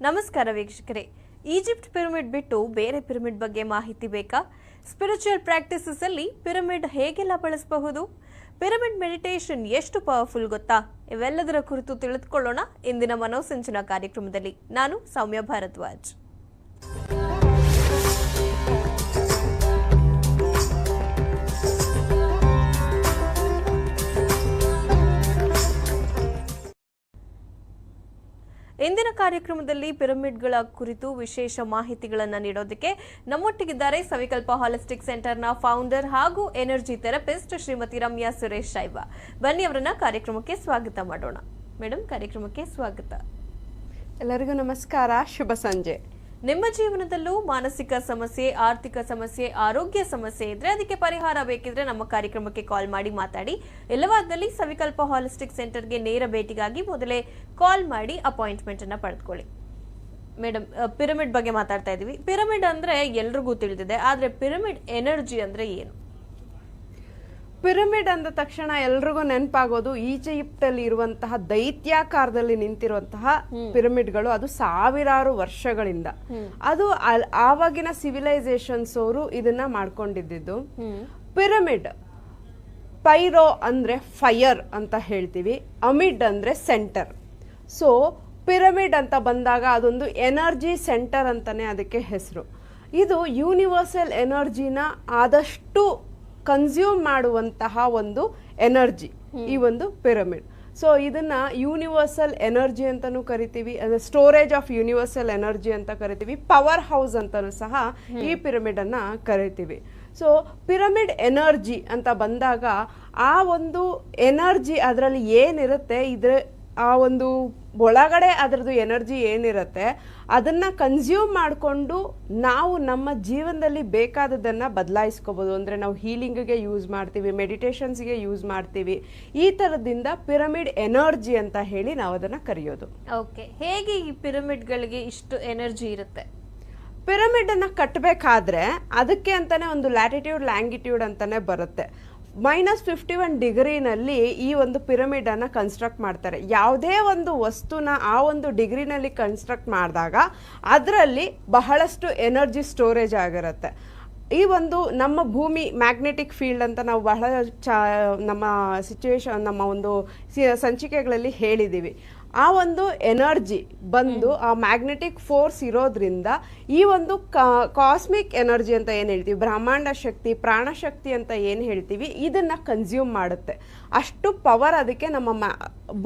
ನಮಸ್ಕಾರ ವೀಕ್ಷಕರೇ. Egypt pyramid ಬಿಟ್ಟು ಬೇರೆ ಪಿರಮಿಡ್ ಬಗ್ಗೆ ಮಾಹಿತಿ ಬೇಕಾ? ಸ್ಪಿರಿಚುವಲ್ ಪ್ರಾಕ್ಟೀಸಸ್ ಅಲ್ಲಿ ಪಿರಮಿಡ್ ಹೇಗೆಲ್ಲ ಬಳಸಬಹುದು? ಪಿರಮಿಡ್ ಮೆಡಿಟೇಷನ್ ಎಷ್ಟು ಪವರ್ಫುಲ್ ಗೊತ್ತಾ? ಇವೆಲ್ಲದರ ಕುರಿತು ತಿಳಿದುಕೊಳ್ಳೋಣ ಇಂದಿನ ಮನೋಸಂಚನ ಕಾರ್ಯಕ್ರಮದಲ್ಲಿ. ನಾನು ಸೌಮ್ಯ ಭಾರದ್ವಾಜ್. ಇಂದಿನ ಕಾರ್ಯಕ್ರಮದಲ್ಲಿ ಪಿರಮಿಡ್ಗಳ ಕುರಿತು ವಿಶೇಷ ಮಾಹಿತಿಗಳನ್ನು ನೀಡೋದಕ್ಕೆ ನಮ್ಮೊಟ್ಟಿಗಿದ್ದಾರೆ ಸವಿಕಲ್ಪ ಹಾಲಿಸ್ಟಿಕ್ ಸೆಂಟರ್ನ ಫೌಂಡರ್ ಹಾಗೂ ಎನರ್ಜಿ ಥೆರಪಿಸ್ಟ್ ಶ್ರೀಮತಿ ರಮ್ಯಾ ಸುರೇಶ್ ಶೈವ. ಬನ್ನಿ ಅವರನ್ನ ಕಾರ್ಯಕ್ರಮಕ್ಕೆ ಸ್ವಾಗತ ಮಾಡೋಣ. ಮೇಡಮ್, ಕಾರ್ಯಕ್ರಮಕ್ಕೆ ಸ್ವಾಗತ. ಎಲ್ಲರಿಗೂ ನಮಸ್ಕಾರ, ಶುಭ ಸಂಜೆ. ನಿಮ್ಮ ಜೀವನದಲ್ಲೂ ಮಾನಸಿಕ ಸಮಸ್ಯೆ, ಆರ್ಥಿಕ ಸಮಸ್ಯೆ, ಆರೋಗ್ಯ ಸಮಸ್ಯೆ ಇದ್ರೆ ಅದಕ್ಕೆ ಪರಿಹಾರ ಬೇಕಿದ್ರೆ ನಮ್ಮ ಕಾರ್ಯಕ್ರಮಕ್ಕೆ ಕಾಲ್ ಮಾಡಿ ಮಾತಾಡಿ. ಇಲ್ಲವಾದಲ್ಲಿ ಸವಿಕಲ್ಪ ಹಾಲಿಸ್ಟಿಕ್ ಸೆಂಟರ್ಗೆ ನೇರ ಭೇಟಿಗಾಗಿ ಮೊದಲೇ ಕಾಲ್ ಮಾಡಿ ಅಪಾಯಿಂಟ್ಮೆಂಟ್ ಅನ್ನ ಪಡೆದುಕೊಳ್ಳಿ. ಮೇಡಮ್, ಪಿರಮಿಡ್ ಬಗ್ಗೆ ಮಾತಾಡ್ತಾ ಇದೀವಿ. ಪಿರಮಿಡ್ ಅಂದ್ರೆ ಎಲ್ರಿಗೂ ತಿಳಿದಿದೆ, ಆದ್ರೆ ಪಿರಮಿಡ್ ಎನರ್ಜಿ ಅಂದ್ರೆ ಏನು? ಪಿರಮಿಡ್ ಅಂದ ತಕ್ಷಣ ಎಲ್ರಿಗೂ ನೆನಪಾಗೋದು ಈಜಿಪ್ಟ್ ಅಲ್ಲಿ ಇರುವಂತಹ ದೈತ್ಯಾಕಾರದಲ್ಲಿ ನಿಂತಿರುವಂತಹ ಪಿರಮಿಡ್ಗಳು. ಅದು ಸಾವಿರಾರು ವರ್ಷಗಳಿಂದ ಅದು ಆವಾಗಿನ ಸಿವಿಲೈಸೇಷನ್ಸ್ ಅವರು ಇದನ್ನ ಮಾಡ್ಕೊಂಡಿದ್ದು. ಪಿರಮಿಡ್, ಪೈರೋ ಅಂದ್ರೆ ಫೈರ್ ಅಂತ ಹೇಳ್ತೀವಿ, ಅಮಿಡ್ ಅಂದ್ರೆ ಸೆಂಟರ್. ಸೊ ಪಿರಮಿಡ್ ಅಂತ ಬಂದಾಗ ಅದೊಂದು ಎನರ್ಜಿ ಸೆಂಟರ್ ಅಂತಾನೆ ಅದಕ್ಕೆ ಹೆಸರು. ಇದು ಯೂನಿವರ್ಸಲ್ ಎನರ್ಜಿನ ಆದಷ್ಟು ಕನ್ಸ್ಯೂಮ್ ಮಾಡುವಂತಹ ಒಂದು ಎನರ್ಜಿ ಈ ಒಂದು ಪಿರಮಿಡ್. ಸೊ ಇದನ್ನ ಯೂನಿವರ್ಸಲ್ ಎನರ್ಜಿ ಅಂತಾನೂ ಕರಿತೀವಿ, ಅಂದ್ರೆ ಸ್ಟೋರೇಜ್ ಆಫ್ ಯೂನಿವರ್ಸಲ್ ಎನರ್ಜಿ ಅಂತ ಕರಿತೀವಿ, ಪವರ್ ಹೌಸ್ ಅಂತಾನೂ ಸಹ ಈ ಪಿರಮಿಡ್ ಅನ್ನ ಕರಿತೀವಿ. ಸೊ ಪಿರಮಿಡ್ ಎನರ್ಜಿ ಅಂತ ಬಂದಾಗ ಆ ಒಂದು ಎನರ್ಜಿ ಅದರಲ್ಲಿ ಏನಿರುತ್ತೆ, ಆ ಒಂದು ಒಳಗಡೆ ಅದರದ್ದು ಎನರ್ಜಿ ಏನಿರುತ್ತೆ ಅದನ್ನ ಕನ್ಸ್ಯೂಮ್ ಮಾಡಿಕೊಂಡು ನಾವು ನಮ್ಮ ಜೀವನದಲ್ಲಿ ಬೇಕಾದದನ್ನ ಬದಲಾಯಿಸ್ಕೋಬಹುದು. ಅಂದ್ರೆ ನಾವು ಹೀಲಿಂಗ್ಗೆ ಯೂಸ್ ಮಾಡ್ತೀವಿ, ಮೆಡಿಟೇಷನ್ಸ್ಗೆ ಯೂಸ್ ಮಾಡ್ತೀವಿ. ಈ ತರದಿಂದ ಪಿರಮಿಡ್ ಎನರ್ಜಿ ಅಂತ ಹೇಳಿ ನಾವು ಅದನ್ನ ಕರೆಯೋದು. ಓಕೆ, ಹೇಗೆ ಈ ಪಿರಮಿಡ್ಗಳಿಗೆ ಇಷ್ಟು ಎನರ್ಜಿ ಇರುತ್ತೆ? ಪಿರಮಿಡ್ ಅನ್ನ ಕಟ್ಟಬೇಕಾದ್ರೆ ಅದಕ್ಕೆ ಅಂತಾನೆ ಒಂದು ಲ್ಯಾಟಿಟ್ಯೂಡ್ ಲ್ಯಾಂಗಿಟ್ಯೂಡ್ ಅಂತಾನೆ ಬರುತ್ತೆ. -51 ಡಿಗ್ರಿನಲ್ಲಿ ಈ ಒಂದು ಪಿರಮಿಡ್ ಅನ್ನ ಕನ್ಸ್ಟ್ರಕ್ಟ್ ಮಾಡ್ತಾರೆ. ಯಾವುದೇ ಒಂದು ವಸ್ತುನ ಆ ಒಂದು ಡಿಗ್ರಿನಲ್ಲಿ ಕನ್ಸ್ಟ್ರಕ್ಟ್ ಮಾಡಿದಾಗ ಅದರಲ್ಲಿ ಬಹಳಷ್ಟು ಎನರ್ಜಿ ಸ್ಟೋರೇಜ್ ಆಗಿರುತ್ತೆ. ಈ ಒಂದು ನಮ್ಮ ಭೂಮಿ ಮ್ಯಾಗ್ನೆಟಿಕ್ ಫೀಲ್ಡ್ ಅಂತ ನಾವು ಬಹಳ ನಮ್ಮ ನಮ್ಮ ಒಂದು ಸಂಚಿಕೆಗಳಲ್ಲಿ ಹೇಳಿದ್ದೀವಿ. ಆ ಒಂದು ಎನರ್ಜಿ ಬಂದು ಆ ಮ್ಯಾಗ್ನೆಟಿಕ್ ಫೋರ್ಸ್ ಇರೋದ್ರಿಂದ ಈ ಒಂದು ಕಾಸ್ಮಿಕ್ ಎನರ್ಜಿ ಅಂತ ಏನು ಹೇಳ್ತೀವಿ, ಬ್ರಹ್ಮಾಂಡ ಶಕ್ತಿ, ಪ್ರಾಣಶಕ್ತಿ ಅಂತ ಏನು ಹೇಳ್ತೀವಿ, ಇದನ್ನ ಕನ್ಸ್ಯೂಮ್ ಮಾಡುತ್ತೆ. ಅಷ್ಟು ಪವರ್ ಅದಕ್ಕೆ ನಮ್ಮ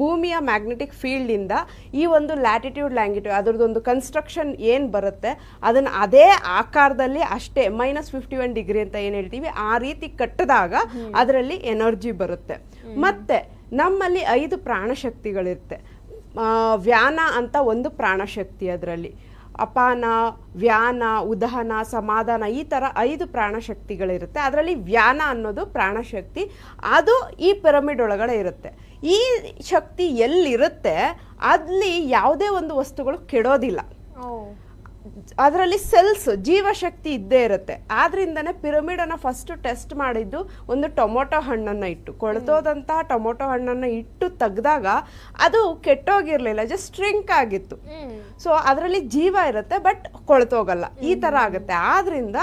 ಭೂಮಿಯ ಮ್ಯಾಗ್ನೆಟಿಕ್ ಫೀಲ್ಡಿಂದ ಈ ಒಂದು ಲ್ಯಾಟಿಟ್ಯೂಡ್ ಲ್ಯಾಂಗಿಟ್ಯೂಡ್ ಅದರದ್ದೊಂದು ಕನ್ಸ್ಟ್ರಕ್ಷನ್ ಏನು ಬರುತ್ತೆ ಅದನ್ನು ಅದೇ ಆಕಾರದಲ್ಲಿ ಅಷ್ಟೇ -51 ಡಿಗ್ರಿ ಅಂತ ಏನು ಹೇಳ್ತೀವಿ ಆ ರೀತಿ ಕಟ್ಟಿದಾಗ ಅದರಲ್ಲಿ ಎನರ್ಜಿ ಬರುತ್ತೆ. ಮತ್ತೆ ನಮ್ಮಲ್ಲಿ 5 ಪ್ರಾಣಶಕ್ತಿಗಳಿರುತ್ತೆ. ವ್ಯಾನ ಅಂತ ಒಂದು ಪ್ರಾಣಶಕ್ತಿ, ಅದರಲ್ಲಿ ಅಪಾನ, ವ್ಯಾನ, ಉದಹನ, ಸಮಾಧಾನ, ಈ ಥರ 5 ಪ್ರಾಣಶಕ್ತಿಗಳಿರುತ್ತೆ. ಅದರಲ್ಲಿ ವ್ಯಾನ ಅನ್ನೋದು ಪ್ರಾಣಶಕ್ತಿ, ಅದು ಈ ಪಿರಮಿಡ್ ಒಳಗಡೆ ಇರುತ್ತೆ. ಈ ಶಕ್ತಿ ಎಲ್ಲಿರುತ್ತೆ ಅಲ್ಲಿ ಯಾವುದೇ ಒಂದು ವಸ್ತುಗಳು ಕೆಡೋದಿಲ್ಲ. ಅದರಲ್ಲಿ ಸೆಲ್ಸ್, ಜೀವಶಕ್ತಿ ಇದ್ದೇ ಇರುತ್ತೆ. ಆದ್ರಿಂದನೇ ಪಿರಮಿಡ್ ಅನ್ನ ಫಸ್ಟ್ ಟೆಸ್ಟ್ ಮಾಡಿದ್ದು ಒಂದು ಟೊಮೊಟೊ ಹಣ್ಣನ್ನ ಇಟ್ಟು, ಕೊಳೆತೋದಂತಹ ಟೊಮೊಟೊ ಹಣ್ಣನ್ನ ಇಟ್ಟು ತೆಗ್ದಾಗ ಅದು ಕೆಟ್ಟೋಗಿರ್ಲಿಲ್ಲ, ಜಸ್ಟ್ ಸ್ಟ್ರಿಂಕ್ ಆಗಿತ್ತು. ಸೊ ಅದರಲ್ಲಿ ಜೀವ ಇರುತ್ತೆ ಬಟ್ ಕೊಳೆತೋಗಲ್ಲ, ಈ ತರ ಆಗುತ್ತೆ. ಆದ್ರಿಂದ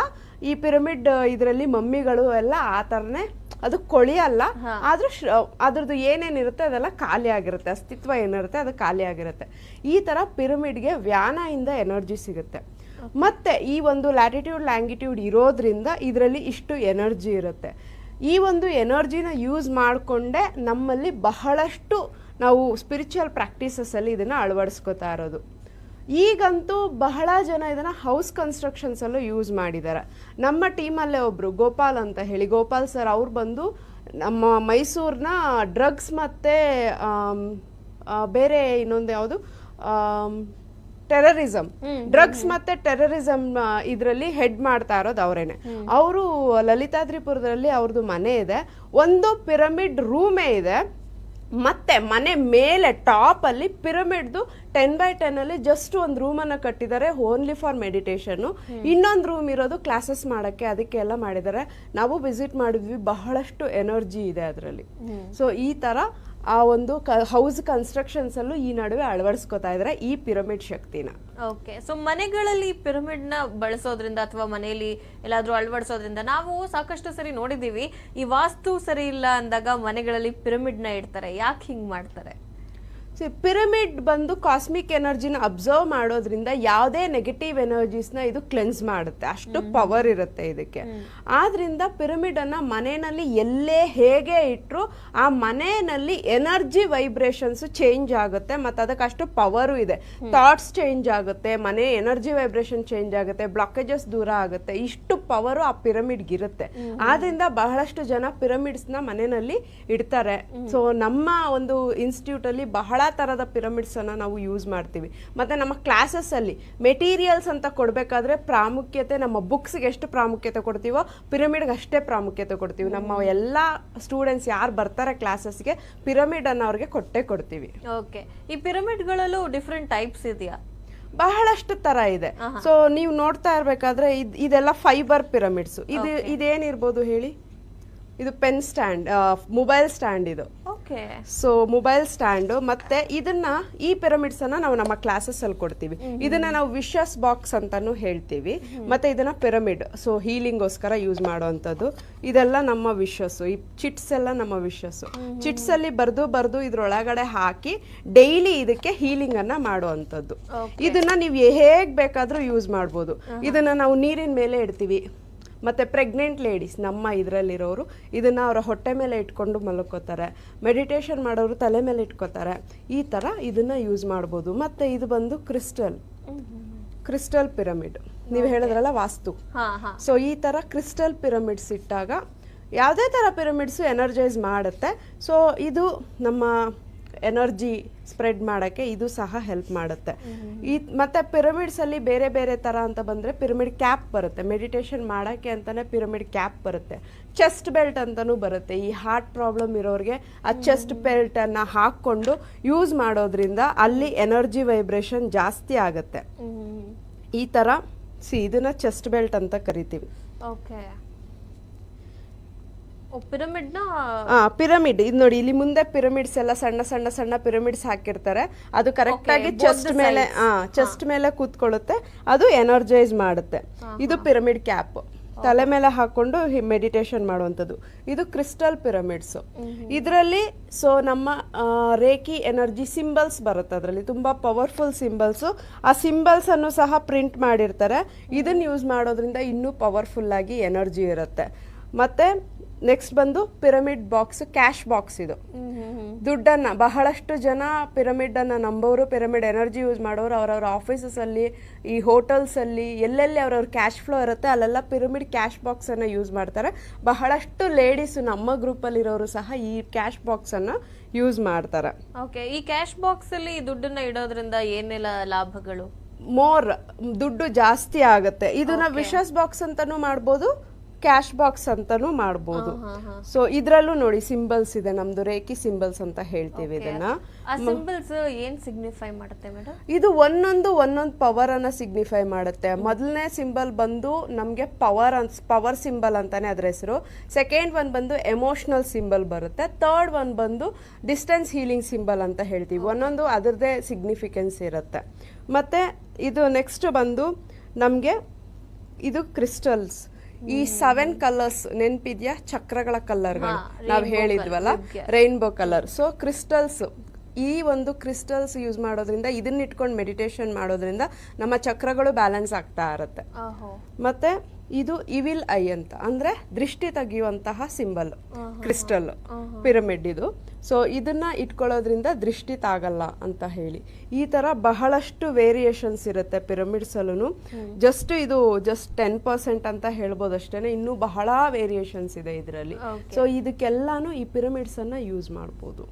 ಈ ಪಿರಮಿಡ್ ಇದರಲ್ಲಿ ಮಮ್ಮಿಗಳು ಎಲ್ಲ ಆ ತರನೇ, ಅದು ಕೊಳಿಯಲ್ಲ, ಆದ್ರೂ ಅದ್ರದ್ದು ಏನೇನಿರುತ್ತೆ ಅದೆಲ್ಲ ಖಾಲಿ ಆಗಿರುತ್ತೆ, ಅಸ್ತಿತ್ವ ಏನಿರುತ್ತೆ ಅದು ಖಾಲಿ ಆಗಿರುತ್ತೆ. ಈ ತರ ಪಿರಮಿಡ್ಗೆ ವ್ಯಾನ ಇಂದ ಎನರ್ಜಿ ಸಿಗುತ್ತೆ. ಮತ್ತೆ ಈ ಒಂದು ಲ್ಯಾಟಿಟ್ಯೂಡ್ ಲ್ಯಾಂಗಿಟ್ಯೂಡ್ ಇರೋದ್ರಿಂದ ಇದರಲ್ಲಿ ಇಷ್ಟು ಎನರ್ಜಿ ಇರುತ್ತೆ. ಈ ಒಂದು ಎನರ್ಜಿನ ಯೂಸ್ ಮಾಡಿಕೊಂಡೇ ನಮ್ಮಲ್ಲಿ ಬಹಳಷ್ಟು ನಾವು ಸ್ಪಿರಿಚುವಲ್ ಪ್ರಾಕ್ಟೀಸಸ್ ಅಲ್ಲಿ ಇದನ್ನ ಅಳವಡಿಸ್ಕೋತಾ ಇರೋದು. ಈಗಂತೂ ಬಹಳ ಜನ ಇದನ್ನ ಹೌಸ್ ಕನ್ಸ್ಟ್ರಕ್ಷನ್ಸ್ ಅಲ್ಲೂ ಯೂಸ್ ಮಾಡಿದ್ದಾರೆ. ನಮ್ಮ ಟೀಮಲ್ಲೇ ಒಬ್ರು ಗೋಪಾಲ್ ಅಂತ ಹೇಳಿ, ಗೋಪಾಲ್ ಸರ್, ಅವ್ರು ಬಂದು ನಮ್ಮ ಮೈಸೂರಿನ ಡ್ರಗ್ಸ್ ಮತ್ತೆ ಬೇರೆ ಇನ್ನೊಂದು ಯಾವುದು ಟೆರರಿಸಂ, ಡ್ರಗ್ಸ್ ಮತ್ತೆ ಟೆರರಿಸಂ ಇದರಲ್ಲಿ ಹೆಡ್ ಮಾಡ್ತಾ ಇರೋದು ಅವರೇನೆ. ಅವರು ಲಲಿತಾದ್ರಿಪುರದಲ್ಲಿ ಅವ್ರದ್ದು ಮನೆ ಇದೆ, ಒಂದು ಪಿರಮಿಡ್ ರೂಮೇ ಇದೆ. ಮತ್ತೆ ಮನೆ ಮೇಲೆ ಟಾಪ್ ಅಲ್ಲಿ ಪಿರಮಿಡ್ದು 10x10 ಅಲ್ಲಿ ಜಸ್ಟ್ ಒಂದು ರೂಮ್ ಅನ್ನ ಕಟ್ಟಿದ್ದಾರೆ, ಓನ್ಲಿ ಫಾರ್ ಮೆಡಿಟೇಷನ್. ಇನ್ನೊಂದು ರೂಮ್ ಇರೋದು ಕ್ಲಾಸಸ್ ಮಾಡಕ್ಕೆ, ಅದಕ್ಕೆ ಎಲ್ಲ ಮಾಡಿದ್ದಾರೆ. ನಾವು ವಿಸಿಟ್ ಮಾಡಿದ್ವಿ, ಬಹಳಷ್ಟು ಎನರ್ಜಿ ಇದೆ ಅದರಲ್ಲಿ. ಸೊ ಈ ತರ ಆ ಒಂದು ಹೌಸ್ ಕನ್ಸ್ಟ್ರಕ್ಷನ್ಸ್ ಅಲ್ಲೂ ಈ ನಡುವೆ ಅಳವಡಿಸ್ಕೊತಾ ಇದ್ದಾರೆ ಈ ಪಿರಮಿಡ್ ಶಕ್ತಿನ. ಓಕೆ, ಸೊ ಮನೆಗಳಲ್ಲಿ ಪಿರಮಿಡ್ ನ ಬಳಸೋದ್ರಿಂದ ಅಥವಾ ಮನೆಯಲ್ಲಿ ಎಲ್ಲಾದ್ರೂ ಅಳವಡಿಸೋದ್ರಿಂದ ನಾವು ಸಾಕಷ್ಟು ಸರಿ ನೋಡಿದೀವಿ, ಈ ವಾಸ್ತು ಸರಿ ಇಲ್ಲ ಅಂದಾಗ ಮನೆಗಳಲ್ಲಿ ಪಿರಮಿಡ್ ನ ಇಡ್ತಾರೆ. ಯಾಕೆ ಹಿಂಗ್ ಮಾಡ್ತಾರೆ? ಪಿರಮಿಡ್ ಬಂದು ಕಾಸ್ಮಿಕ್ ಎನರ್ಜಿನ ಅಬ್ಸರ್ವ್ ಮಾಡೋದ್ರಿಂದ ಯಾವುದೇ ನೆಗೆಟಿವ್ ಎನರ್ಜೀಸ್ನ ಇದು ಕ್ಲೆನ್ಸ್ ಮಾಡುತ್ತೆ, ಅಷ್ಟು ಪವರ್ ಇರುತ್ತೆ ಇದಕ್ಕೆ. ಆದ್ರಿಂದ ಪಿರಮಿಡ್ ಅನ್ನ ಮನೆಯಲ್ಲಿ ಎಲ್ಲೇ ಹೇಗೆ ಇಟ್ಟರು ಆ ಮನೆಯಲ್ಲಿ ಎನರ್ಜಿ ವೈಬ್ರೇಷನ್ಸ್ ಚೇಂಜ್ ಆಗುತ್ತೆ, ಮತ್ತೆ ಅದಕ್ಕೆ ಅಷ್ಟು ಪವರು ಇದೆ. ಥಾಟ್ಸ್ ಚೇಂಜ್ ಆಗುತ್ತೆ, ಮನೆ ಎನರ್ಜಿ ವೈಬ್ರೇಷನ್ ಚೇಂಜ್ ಆಗುತ್ತೆ, ಬ್ಲಾಕೇಜಸ್ ದೂರ ಆಗುತ್ತೆ, ಇಷ್ಟು ಪವರು ಆ ಪಿರಮಿಡ್ಗೆ ಇರುತ್ತೆ. ಆದ್ರಿಂದ ಬಹಳಷ್ಟು ಜನ ಪಿರಮಿಡ್ಸ್ ನ ಮನೆಯಲ್ಲಿ ಇಡ್ತಾರೆ. ಸೊ ನಮ್ಮ ಒಂದು ಇನ್ಸ್ಟಿಟ್ಯೂಟ್ ಅಲ್ಲಿ ಬಹಳ ತರದ ಪಿರಮಿಡ್ಸ್ ಅನ್ನ ನಾವು ಯೂಸ್ ಮಾಡ್ತೀವಿ. ಮತ್ತೆ ನಮ್ಮ ಕ್ಲಾಸಸ್ ಅಲ್ಲಿ ಮೆಟೀರಿಯಲ್ಸ್ ಅಂತ ಕೊಡ್ಬೇಕಾದ್ರೆ ಪ್ರಾಮುಖ್ಯತೆ ನಮ್ಮ ಬುಕ್ಸ್ ಗೆ ಎಷ್ಟು ಪ್ರಾಮುಖ್ಯತೆ ಕೊಡ್ತೀವೋ ಪಿರಮಿಡ್ ಅಷ್ಟೇ ಪ್ರಾಮುಖ್ಯತೆ ಕೊಡ್ತೀವಿ. ನಮ್ಮ ಎಲ್ಲಾ ಸ್ಟೂಡೆಂಟ್ಸ್ ಯಾರು ಬರ್ತಾರೆ ಕ್ಲಾಸಸ್ಗೆ ಪಿರಮಿಡ್ ಅನ್ನ ಅವ್ರಿಗೆ ಕೊಟ್ಟೆ ಕೊಡ್ತೀವಿ. ಓಕೆ, ಈ ಪಿರಮಿಡ್ ಗಳಲ್ಲೂ ಡಿಫ್ರೆಂಟ್ ಟೈಪ್ಸ್ ಇದೆಯಾ? ಬಹಳಷ್ಟು ತರ ಇದೆ. ಸೊ ನೀವು ನೋಡ್ತಾ ಇರ್ಬೇಕಾದ್ರೆ ಇದೆಲ್ಲ ಫೈಬರ್ ಪಿರಮಿಡ್ಸ್. ಇದೇನಿರ್ಬೋದು ಹೇಳಿ? ಇದು ಪೆನ್ ಸ್ಟ್ಯಾಂಡ್, ಮೊಬೈಲ್ ಸ್ಟ್ಯಾಂಡ್ ಇದು. So mobile stand. ಮತ್ತೆ ಇದನ್ನ ಈ ಪಿರಮಿಡ್ಸ್ ಅನ್ನ ನಾವು ನಮ್ಮ ಕ್ಲಾಸಸ್ ಅಲ್ಲಿ ಕೊಡ್ತೀವಿ. ಇದನ್ನ ನಾವು ವಿಶಸ್ ಬಾಕ್ಸ್ ಅಂತಾನು ಹೇಳ್ತೀವಿ. ಮತ್ತೆ ಇದನ್ನ ಪಿರಮಿಡ್, ಸೊ ಹೀಲಿಂಗ್ ಗೋಸ್ಕರ ಯೂಸ್ ಮಾಡುವಂತದ್ದು. ಇದೆಲ್ಲ ನಮ್ಮ ವಿಶಸ್. ಈ ಚಿಟ್ಸ್ ಎಲ್ಲ ನಮ್ಮ ವಿಶಸ್. ಚಿಟ್ಸ್ ಅಲ್ಲಿ ಬರ್ದು ಇದ್ರೊಳಗಡೆ ಹಾಕಿ ಡೈಲಿ ಇದಕ್ಕೆ ಹೀಲಿಂಗ್ ಅನ್ನ ಮಾಡುವಂತದ್ದು. ಇದನ್ನ ನೀವು ಹೇಗ್ ಬೇಕಾದ್ರೂ ಯೂಸ್ ಮಾಡ್ಬೋದು. ಇದನ್ನ ನಾವು ನೀರಿನ ಮೇಲೆ ಇಡ್ತೀವಿ. ಮತ್ತೆ ಪ್ರೆಗ್ನೆಂಟ್ ಲೇಡೀಸ್ ನಮ್ಮ ಇದರಲ್ಲಿರೋರು ಇದನ್ನ ಅವರ ಹೊಟ್ಟೆ ಮೇಲೆ ಇಟ್ಕೊಂಡು ಮಲ್ಕೋತಾರೆ. ಮೆಡಿಟೇಷನ್ ಮಾಡೋರು ತಲೆ ಮೇಲೆ ಇಟ್ಕೋತಾರೆ. ಈ ತರ ಇದನ್ನ ಯೂಸ್ ಮಾಡ್ಬೋದು. ಮತ್ತೆ ಇದು ಬಂದು ಕ್ರಿಸ್ಟಲ್ ಪಿರಮಿಡ್. ನೀವು ಹೇಳಿದ್ರಲ್ಲ ವಾಸ್ತು. ಸೊ ಈ ತರ ಕ್ರಿಸ್ಟಲ್ ಪಿರಮಿಡ್ಸ್ ಇಟ್ಟಾಗ ಯಾವುದೇ ತರ ಪಿರಮಿಡ್ಸ್ ಎನರ್ಜೈಸ್ ಮಾಡುತ್ತೆ. ಸೊ ಇದು ನಮ್ಮ ಎನರ್ಜಿ ಸ್ಪ್ರೆಡ್ ಮಾಡಕ್ಕೆ ಇದು ಸಹ ಹೆಲ್ಪ್ ಮಾಡುತ್ತೆ. ಮತ್ತೆ ಪಿರಮಿಡ್ಸ್ ಅಲ್ಲಿ ಬೇರೆ ಬೇರೆ ತರ ಅಂತ ಬಂದ್ರೆ ಪಿರಮಿಡ್ ಕ್ಯಾಪ್ ಬರುತ್ತೆ. ಮೆಡಿಟೇಷನ್ ಮಾಡಕ್ಕೆ ಅಂತಾನೆ ಪಿರಮಿಡ್ ಕ್ಯಾಪ್ ಬರುತ್ತೆ. ಚೆಸ್ಟ್ ಬೆಲ್ಟ್ ಅಂತಾನೂ ಬರುತ್ತೆ. ಈ ಹಾರ್ಟ್ ಪ್ರಾಬ್ಲಮ್ ಇರೋರಿಗೆ ಆ ಚೆಸ್ಟ್ ಬೆಲ್ಟ್ ಅನ್ನ ಹಾಕೊಂಡು ಯೂಸ್ ಮಾಡೋದ್ರಿಂದ ಅಲ್ಲಿ ಎನರ್ಜಿ ವೈಬ್ರೇಷನ್ ಜಾಸ್ತಿ ಆಗುತ್ತೆ. ಈ ತರ ಇದನ್ನ ಚೆಸ್ಟ್ ಬೆಲ್ಟ್ ಅಂತ ಕರಿತೀವಿ. ಪಿರಮಿಡ್ ಇದು ನೋಡಿ, ಇಲ್ಲಿ ಮುಂದೆ ಪಿರಮಿಡ್ಸ್ ಎಲ್ಲ ಸಣ್ಣ ಸಣ್ಣ ಸಣ್ಣ ಪಿರಮಿಡ್ಸ್ ಹಾಕಿರ್ತಾರೆ. ಅದು ಕರೆಕ್ಟ್ ಆಗಿ ಚೆಸ್ಟ್ ಮೇಲೆ ಕೂತ್ಕೊಳ್ಳುತ್ತೆ. ಅದು ಎನರ್ಜೈಸ್ ಮಾಡುತ್ತೆ. ಇದು ಪಿರಮಿಡ್ ಕ್ಯಾಪ್, ತಲೆ ಮೇಲೆ ಹಾಕೊಂಡು ಮೆಡಿಟೇಷನ್ ಮಾಡುವಂಥದ್ದು. ಇದು ಕ್ರಿಸ್ಟಲ್ ಪಿರಮಿಡ್ಸ್. ಇದರಲ್ಲಿ ಸೊ ನಮ್ಮ ರೇಕಿ ಎನರ್ಜಿ ಸಿಂಬಲ್ಸ್ ಬರುತ್ತೆ. ಅದರಲ್ಲಿ ತುಂಬಾ ಪವರ್ಫುಲ್ ಸಿಂಬಲ್ಸ್. ಆ ಸಿಂಬಲ್ಸ್ ಅನ್ನು ಸಹ ಪ್ರಿಂಟ್ ಮಾಡಿರ್ತಾರೆ. ಇದನ್ನ ಯೂಸ್ ಮಾಡೋದ್ರಿಂದ ಇನ್ನೂ ಪವರ್ಫುಲ್ ಆಗಿ ಎನರ್ಜಿ ಇರುತ್ತೆ. ಮತ್ತೆ ನೆಕ್ಸ್ಟ್ ಬಂದು ಪಿರಮಿಡ್ ಬಾಕ್ಸ್, ಕ್ಯಾಶ್ ಬಾಕ್ಸ್. ಇದು ದುಡ್ಡನ್ನ ಬಹಳಷ್ಟು ಜನ ಪಿರಮಿಡ್ ಅನ್ನ ನಂಬೋರು, ಪಿರಮಿಡ್ ಎನರ್ಜಿ ಯೂಸ್ ಮಾಡೋರು ಅವರವ್ರ ಆಫೀಸಸ್ ಅಲ್ಲಿ, ಈ ಹೋಟೆಲ್ಸ್ ಅಲ್ಲಿ, ಎಲ್ಲೆಲ್ಲಿ ಅವ್ರವ್ರ ಕ್ಯಾಶ್ ಫ್ಲೋ ಇರುತ್ತೆ ಅಲ್ಲೆಲ್ಲ ಪಿರಮಿಡ್ ಕ್ಯಾಶ್ ಬಾಕ್ಸ್ ಅನ್ನ ಯೂಸ್ ಮಾಡ್ತಾರೆ. ಬಹಳಷ್ಟು ಲೇಡೀಸ್ ನಮ್ಮ ಗ್ರೂಪ್ ಅಲ್ಲಿ ಇರೋರು ಸಹ ಈ ಕ್ಯಾಶ್ ಬಾಕ್ಸ್ ಅನ್ನ ಯೂಸ್ ಮಾಡ್ತಾರೆ. ಓಕೆ, ಈ ಕ್ಯಾಶ್ ಬಾಕ್ಸ್ ಅಲ್ಲಿ ದುಡ್ಡನ್ನ ಇಡೋದ್ರಿಂದ ಏನೆಲ್ಲ ಲಾಭಗಳು? ಮೋರ್ ದುಡ್ಡು ಜಾಸ್ತಿ ಆಗುತ್ತೆ. ಇದನ್ನ ವಿಶಸ್ ಬಾಕ್ಸ್ ಅಂತಾನೂ ಮಾಡ್ಬೋದು, ಕ್ಯಾಶ್ ಬಾಕ್ಸ್ ಅಂತಾನೂ ಮಾಡ್ಬೋದು. ಸೊ ಇದ್ರಲ್ಲೂ ನೋಡಿ ಸಿಂಬಲ್ಸ್ ಇದೆ. ನಮ್ದು ರೇಖಿ ಸಿಂಬಲ್ಸ್ ಅಂತ ಹೇಳ್ತೀವಿ ಇದನ್ನ. ಸಿಂಬಲ್ಸ್ ಏನ್ ಸಿಗ್ನಿಫೈ ಮಾಡುತ್ತೆ ಮೇಡಮ್? ಇದು ಒಂದೊಂದು ಪವರ್ ಅನ್ನ ಸಿಗ್ನಿಫೈ ಮಾಡುತ್ತೆ. ಮೊದಲನೇ ಸಿಂಬಲ್ ಬಂದು ನಮ್ಗೆ ಪವರ್ ಸಿಂಬಲ್ ಅಂತಾನೆ ಅದ್ರ ಹೆಸರು. ಸೆಕೆಂಡ್ ಒನ್ ಬಂದು ಎಮೋಷನಲ್ ಸಿಂಬಲ್ ಬರುತ್ತೆ. ಥರ್ಡ್ ಒನ್ ಬಂದು ಡಿಸ್ಟೆನ್ಸ್ ಹೀಲಿಂಗ್ ಸಿಂಬಲ್ ಅಂತ ಹೇಳ್ತೀವಿ. ಒಂದೊಂದು ಅದರದೇ ಸಿಗ್ನಿಫಿಕೆನ್ಸ್ ಇರುತ್ತೆ. ಮತ್ತೆ ಇದು ನೆಕ್ಸ್ಟ್ ಬಂದು ನಮ್ಗೆ ಇದು ಕ್ರಿಸ್ಟಲ್ಸ್. ಈ 7 ಕಲರ್ಸ್ ನೆನ್ಪಿದ್ಯಾ? ಚಕ್ರಗಳ ಕಲರ್ಗಳು ನಾವ್ ಹೇಳಿದ್ವಲ್ಲ, ರೈನ್ಬೋ ಕಲರ್. ಸೊ ಕ್ರಿಸ್ಟಲ್ಸ್, ಈ ಒಂದು ಕ್ರಿಸ್ಟಲ್ಸ್ ಯೂಸ್ ಮಾಡೋದ್ರಿಂದ, ಇದನ್ನ ಇಟ್ಕೊಂಡು ಮೆಡಿಟೇಷನ್ ಮಾಡೋದ್ರಿಂದ ನಮ್ಮ ಚಕ್ರಗಳು ಬ್ಯಾಲೆನ್ಸ್ ಆಗ್ತಾ ಇರುತ್ತೆ. ಮತ್ತೆ ಇದು ಇವಿಲ್ ಐ ಅಂತ, ಅಂದ್ರೆ ದೃಷ್ಟಿ ತೆಗೆಯುವಂತಹ ಸಿಂಬಲ್ ಕ್ರಿಸ್ಟಲ್ ಪಿರಮಿಡ್ ಇದು. ಸೊ ಇದನ್ನ ಇಟ್ಕೊಳ್ಳೋದ್ರಿಂದ ದೃಷ್ಟಿ ತಾಗಲ್ಲ ಅಂತ ಹೇಳಿ. ಈ ತರ ಬಹಳಷ್ಟು ವೇರಿಯೇಷನ್ಸ್ ಇರುತ್ತೆ ಪಿರಮಿಡ್ಸ್ ಅಲ್ಲೂ. ಇದು 10% ಅಂತ ಹೇಳ್ಬೋದು ಅಷ್ಟೇನೆ. ಇನ್ನೂ ಬಹಳ ವೇರಿಯೇಷನ್ಸ್ ಇದೆ ಇದರಲ್ಲಿ. ಸೊ ಇದಕ್ಕೆಲ್ಲಾನು ಈ ಪಿರಮಿಡ್ಸ್ ಅನ್ನ ಯೂಸ್ ಮಾಡ್ಬೋದು.